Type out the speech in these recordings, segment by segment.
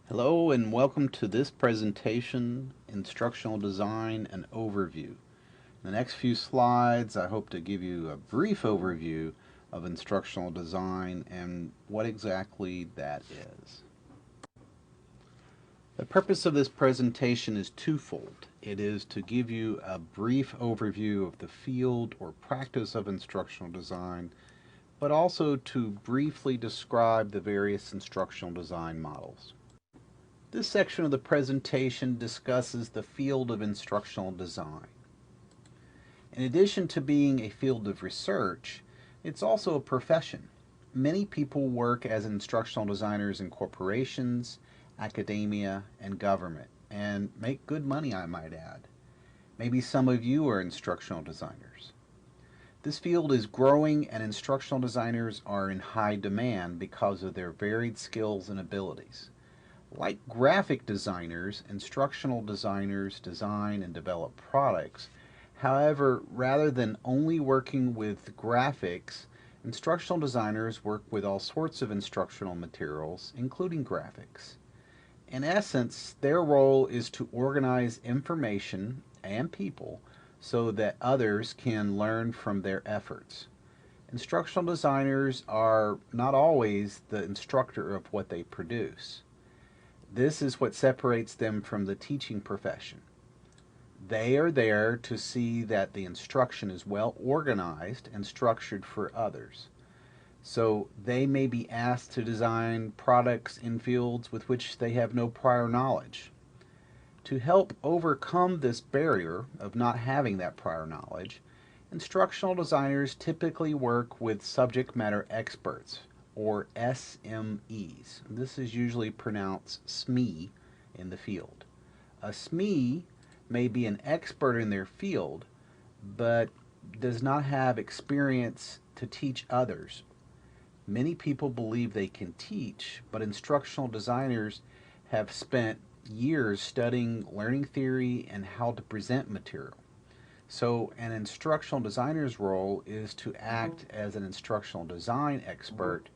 Hello and welcome to this presentation, Instructional Design and Overview. In the next few slides, I hope to give you a brief overview of instructional design and what exactly that is. The purpose of this presentation is twofold. It is to give you a brief overview of the field or practice of instructional design, but also to briefly describe the various instructional design models. This section of the presentation discusses the field of instructional design. In addition to being a field of research, it's also a profession. Many people work as instructional designers in corporations, academia, and government, and make good money, I might add. Maybe some of you are instructional designers. This field is growing and instructional designers are in high demand because of their varied skills and abilities. Like graphic designers, instructional designers design and develop products. However, rather than only working with graphics, instructional designers work with all sorts of instructional materials, including graphics. In essence, their role is to organize information and people so that others can learn from their efforts. Instructional designers are not always the instructor of what they produce. This is what separates them from the teaching profession. They are there to see that the instruction is well organized and structured for others. So they may be asked to design products in fields with which they have no prior knowledge. To help overcome this barrier of not having that prior knowledge, instructional designers typically work with subject matter experts, or SMEs. This is usually pronounced SME in the field. A SME may be an expert in their field, but does not have experience to teach others. Many people believe they can teach, but instructional designers have spent years studying learning theory and how to present material. So an instructional designer's role is to act as an instructional design expert,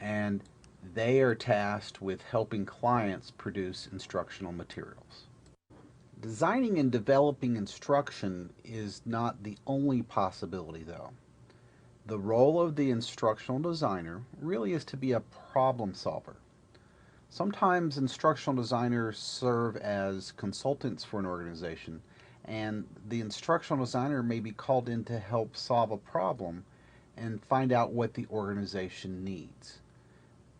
and they are tasked with helping clients produce instructional materials. Designing and developing instruction is not the only possibility, though. The role of the instructional designer really is to be a problem solver. Sometimes instructional designers serve as consultants for an organization, and the instructional designer may be called in to help solve a problem and find out what the organization needs.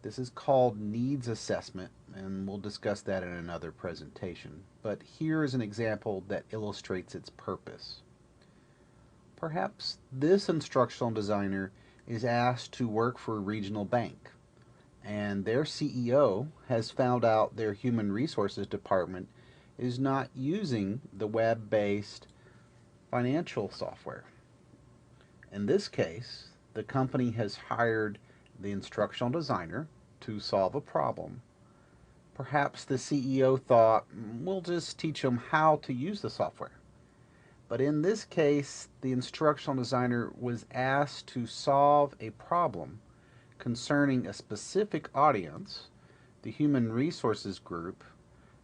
This is called needs assessment, and we'll discuss that in another presentation. But here is an example that illustrates its purpose. Perhaps this instructional designer is asked to work for a regional bank, and their CEO has found out their human resources department is not using the web-based financial software. In this case, the company has hired the instructional designer to solve a problem. Perhaps the CEO thought, we'll just teach them how to use the software. But in this case, the instructional designer was asked to solve a problem concerning a specific audience, the human resources group,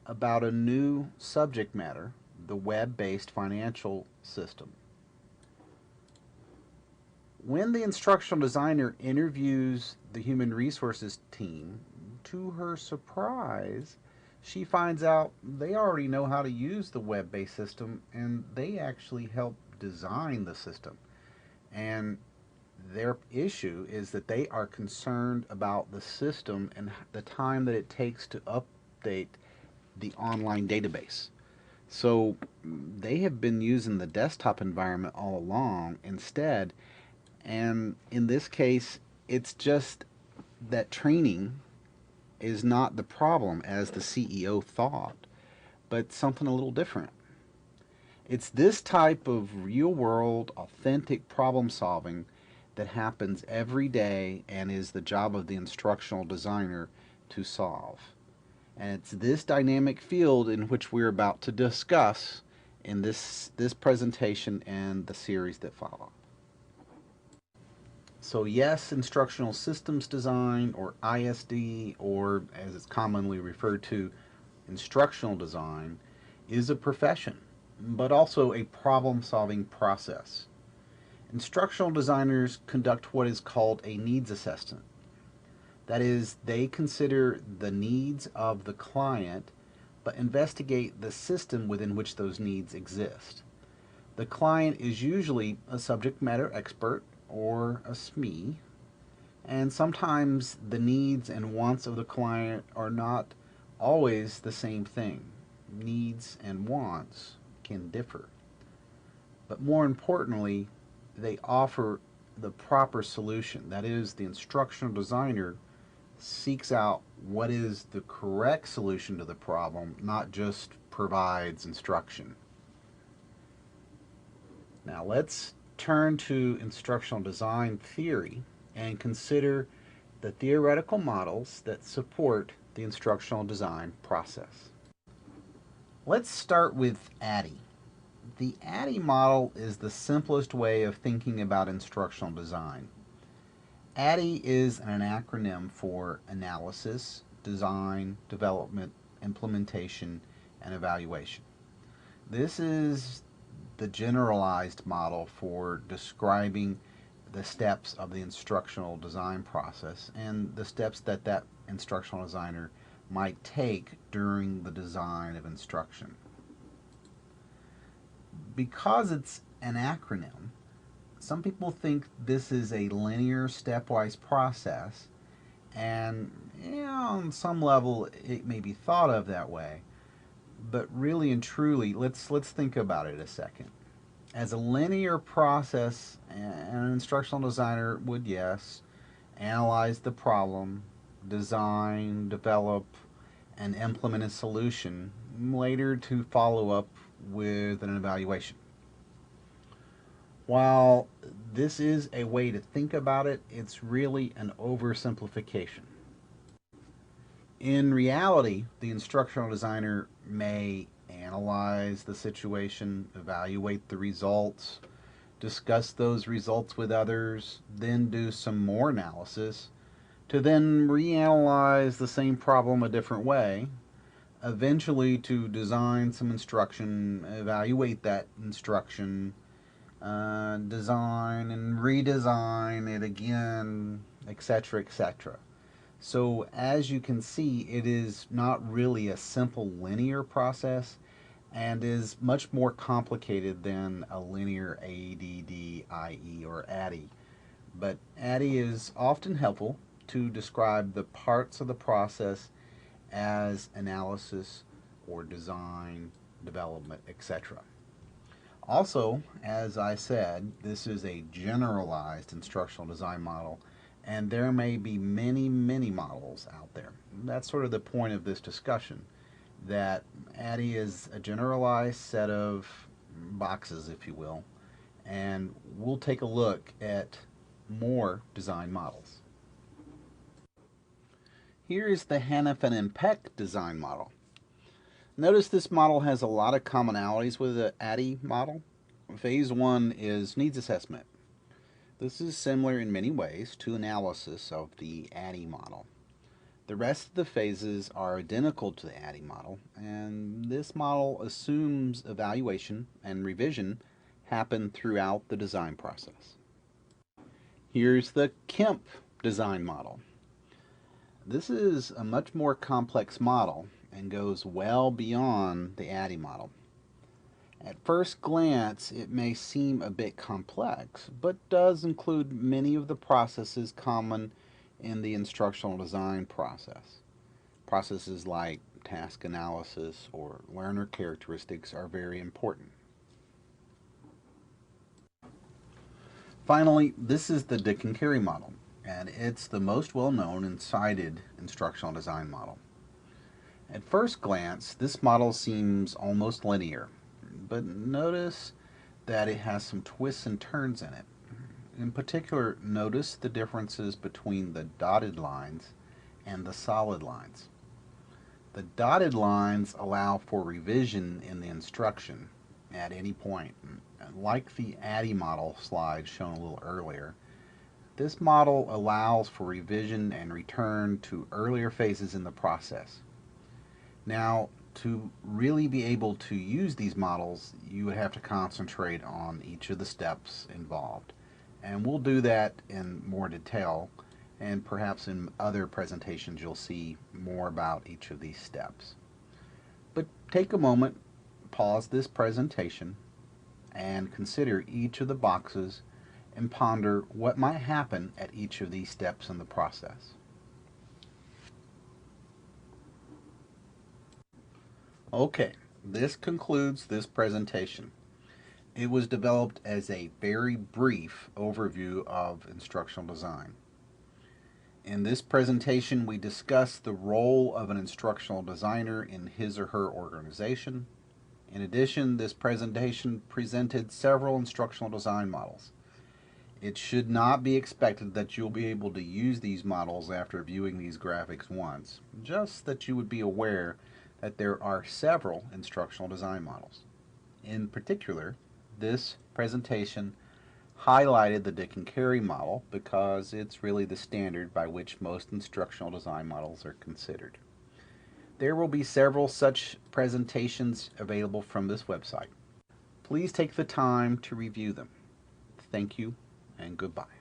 about a new subject matter, the web-based financial system. When the instructional designer interviews the human resources team, to her surprise, she finds out they already know how to use the web-based system and they actually help design the system. And their issue is that they are concerned about the system and the time that it takes to update the online database. So they have been using the desktop environment all along instead. And in this case, it's just that training is not the problem as the CEO thought, but something a little different. It's this type of real world, authentic problem solving that happens every day and is the job of the instructional designer to solve. And it's this dynamic field in which we're about to discuss in this presentation and the series that follow. So yes, instructional systems design, or ISD, or as it's commonly referred to, instructional design, is a profession, but also a problem-solving process. Instructional designers conduct what is called a needs assessment. That is, they consider the needs of the client, but investigate the system within which those needs exist. The client is usually a subject matter expert or a SME, and sometimes the needs and wants of the client are not always the same thing. Needs and wants can differ. But more importantly, they offer the proper solution. That is, the instructional designer seeks out what is the correct solution to the problem, not just provides instruction. Now let's turn to instructional design theory and consider the theoretical models that support the instructional design process. Let's start with ADDIE. The ADDIE model is the simplest way of thinking about instructional design. ADDIE is an acronym for analysis, design, development, implementation, and evaluation. This is the generalized model for describing the steps of the instructional design process and the steps that that instructional designer might take during the design of instruction. Because it's an acronym, some people think this is a linear stepwise process, and on some level it may be thought of that way, but really and truly, let's think about it a second. As a linear process, an instructional designer would, yes, analyze the problem, design, develop, and implement a solution, later to follow up with an evaluation. While this is a way to think about it, it's really an oversimplification. In reality, the instructional designer may analyze the situation, evaluate the results, discuss those results with others, then do some more analysis, to then reanalyze the same problem a different way, eventually to design some instruction, evaluate that instruction, design and redesign it again, etc., etc. So as you can see, it is not really a simple linear process and is much more complicated than a linear ADD, IE, or ADDIE. But ADDIE is often helpful to describe the parts of the process as analysis or design, development, etc. Also, as I said, this is a generalized instructional design model, and there may be many, many models out there. That's sort of the point of this discussion, that ADDIE is a generalized set of boxes, if you will, and we'll take a look at more design models. Here is the Hanifin and Peck design model. Notice this model has a lot of commonalities with the ADDIE model. Phase 1 is needs assessment. This is similar in many ways to analysis of the ADDIE model. The rest of the phases are identical to the ADDIE model, and this model assumes evaluation and revision happen throughout the design process. Here's the Kemp design model. This is a much more complex model and goes well beyond the ADDIE model. At first glance, it may seem a bit complex, but does include many of the processes common in the instructional design process. Processes like task analysis or learner characteristics are very important. Finally, this is the Dick and Carey model, and it's the most well-known and cited instructional design model. At first glance, this model seems almost linear, but notice that it has some twists and turns in it. In particular, notice the differences between the dotted lines and the solid lines. The dotted lines allow for revision in the instruction at any point. Like the ADDIE model slide shown a little earlier, This model allows for revision and return to earlier phases in the process. Now, to really be able to use these models, you would have to concentrate on each of the steps involved. And we'll do that in more detail, and perhaps in other presentations you'll see more about each of these steps. But take a moment, pause this presentation, and consider each of the boxes and ponder what might happen at each of these steps in the process. Okay, this concludes this presentation. It was developed as a very brief overview of instructional design. In this presentation, we discussed the role of an instructional designer in his or her organization. In addition, this presentation presented several instructional design models. It should not be expected that you'll be able to use these models after viewing these graphics once, just that you would be aware that there are several instructional design models. In particular, this presentation highlighted the Dick and Carey model because it's really the standard by which most instructional design models are considered. There will be several such presentations available from this website. Please take the time to review them. Thank you and goodbye.